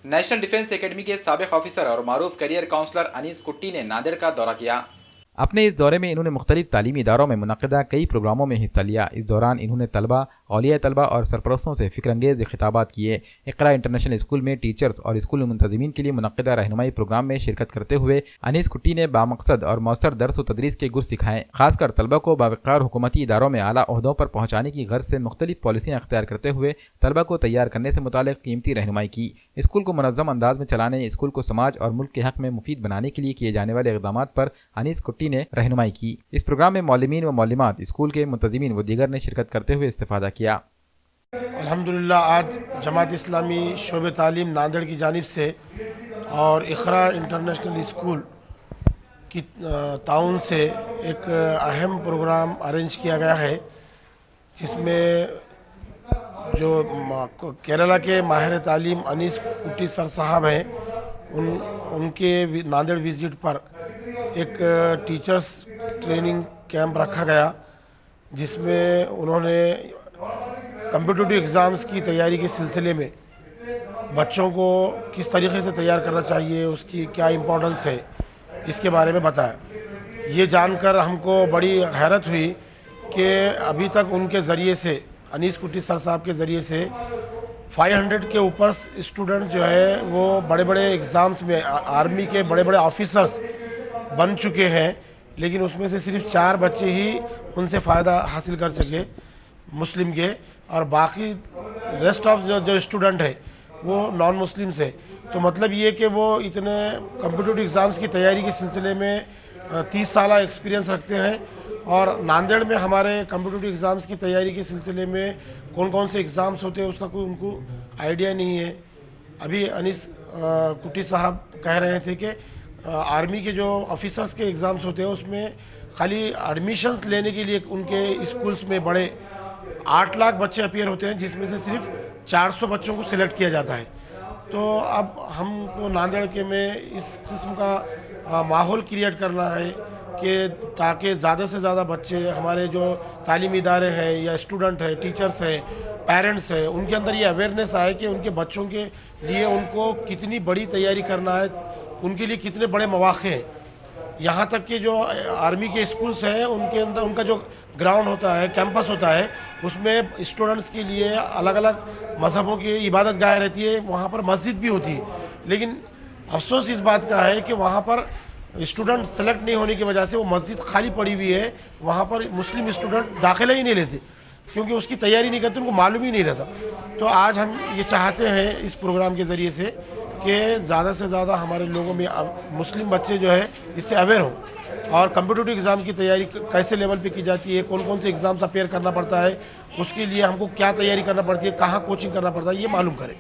National defence academy के साबिक officer और मारूफ करियर काउंसलर अनीस कुट्टी ने नांदेड़ का दौरा किया। अपने इस दौरे में इन्होंने मुख्तलिफ तालीमी इदारों में मुनक़दा कई प्रोग्रामों में हिस्सा लिया। इस दौरान इन्होंने तलबा, औलिया तलबा और सरपरस्तों से फ़िक्रंगेज़ खिताबात किए। इक़रा इंटरनेशनल स्कूल में टीचर्स और स्कूल मुंतज़मीन के लिए मुनक़दा रहनुमाई प्रोग्राम में शिरकत करते हुए अनीस कुट्टी ने बामकसद और मौसर दर्स व तदरीस के गुर सिखाए। खासकर तलबा को बावक़ार हुकूमती इदारों में आला ओहदों पर पहुँचाने की गर्ज से मुख्तलिफ पॉलिसियाँ अख्तियार करते हुए तलबा को तैयार करने से मुतालिक कीमती रहनुमाई की। स्कूल को मुनज़्ज़म अंदाज में चलाने, स्कूल को समाज और मुल्क के हक़ में मुफीद बनाने के लिए किए जाने वाले इक़दामात पर अनीस कुट्टी ने रहनुमाई की। इस प्रोग्राम में मौलिमीन व मौलिमात, स्कूल के मुंतज़मीन व दीगर ने शिरकत करते हुए इस्तिफ़ादा किया। अल्हम्दुलिल्लाह आज जमात इस्लामी शोबे तालीम नांदेड़ की जानिब से और इक़रा इंटरनेशनल स्कूल की ताउन से एक अहम प्रोग्राम अरेंज किया गया है, जिसमें जो केरला के माहिर तालीम अनीस कुट्टी सर साहब हैं, उनके नांदेड़ विज़िट पर एक टीचर्स ट्रेनिंग कैंप रखा गया, जिसमें उन्होंने कम्पिटिटिव एग्ज़ाम्स की तैयारी के सिलसिले में बच्चों को किस तरीके से तैयार करना चाहिए, उसकी क्या इम्पोर्टेंस है, इसके बारे में बताया। ये जानकर हमको बड़ी हैरत हुई कि अभी तक उनके ज़रिए से, अनीस कुट्टी सर साहब के ज़रिए से 500 के ऊपर स्टूडेंट जो है वो बड़े बड़े एग्ज़ाम्स में आर्मी के बड़े बड़े ऑफिसर्स बन चुके हैं, लेकिन उसमें से सिर्फ 4 बच्चे ही उनसे फ़ायदा हासिल कर सके मुस्लिम के, और बाकी रेस्ट ऑफ जो स्टूडेंट है वो नॉन मुस्लिम्स है। तो मतलब ये कि वो इतने कम्पिटिटिव एग्ज़ाम्स की तैयारी के सिलसिले में 30 साल एक्सपीरियंस रखते हैं, और नांदेड़ में हमारे कम्पिटिटिव एग्ज़ाम्स की तैयारी के सिलसिले में कौन कौन से एग्ज़ाम्स होते हैं उसका कोई उनको आइडिया नहीं है। अभी अनीस कुट्टी साहब कह रहे थे कि आर्मी के जो ऑफिसर्स के एग्ज़ाम्स होते हैं उसमें खाली एडमिशन्स लेने के लिए उनके स्कूल्स में बड़े 8 लाख बच्चे अपीयर होते हैं, जिसमें से सिर्फ 400 बच्चों को सिलेक्ट किया जाता है। तो अब हमको नांदेड़ के में इस किस्म का माहौल क्रिएट करना है कि ताकि ज़्यादा से ज़्यादा बच्चे, हमारे जो तालीमी इदारे हैं या स्टूडेंट हैं, टीचर्स हैं, पेरेंट्स हैं, उनके अंदर ये अवेयरनेस आए कि उनके बच्चों के लिए उनको कितनी बड़ी तैयारी करना है, उनके लिए कितने बड़े मौक़े हैं। यहाँ तक कि जो आर्मी के स्कूल्स हैं उनके अंदर उनका जो ग्राउंड होता है, कैंपस होता है, उसमें स्टूडेंट्स के लिए अलग अलग मज़हबों की इबादत गाह रहती है, वहाँ पर मस्जिद भी होती है। लेकिन अफसोस इस बात का है कि वहाँ पर स्टूडेंट सेलेक्ट नहीं होने की वजह से वो मस्जिद खाली पड़ी हुई है, वहाँ पर मुस्लिम स्टूडेंट दाखिला ही नहीं लेते, क्योंकि उसकी तैयारी नहीं करते, उनको मालूम ही नहीं रहता। तो आज हम ये चाहते हैं इस प्रोग्राम के ज़रिए से कि ज़्यादा से ज़्यादा हमारे लोगों में मुस्लिम बच्चे जो है इससे अवेयर हों, और कम्पिटिटिव एग्ज़ाम की तैयारी कैसे लेवल पे की जाती है, कौन कौन से एग्ज़ाम्स अपेयर करना पड़ता है, उसके लिए हमको क्या तैयारी करना पड़ती है, कहाँ कोचिंग करना पड़ता है, ये मालूम करें।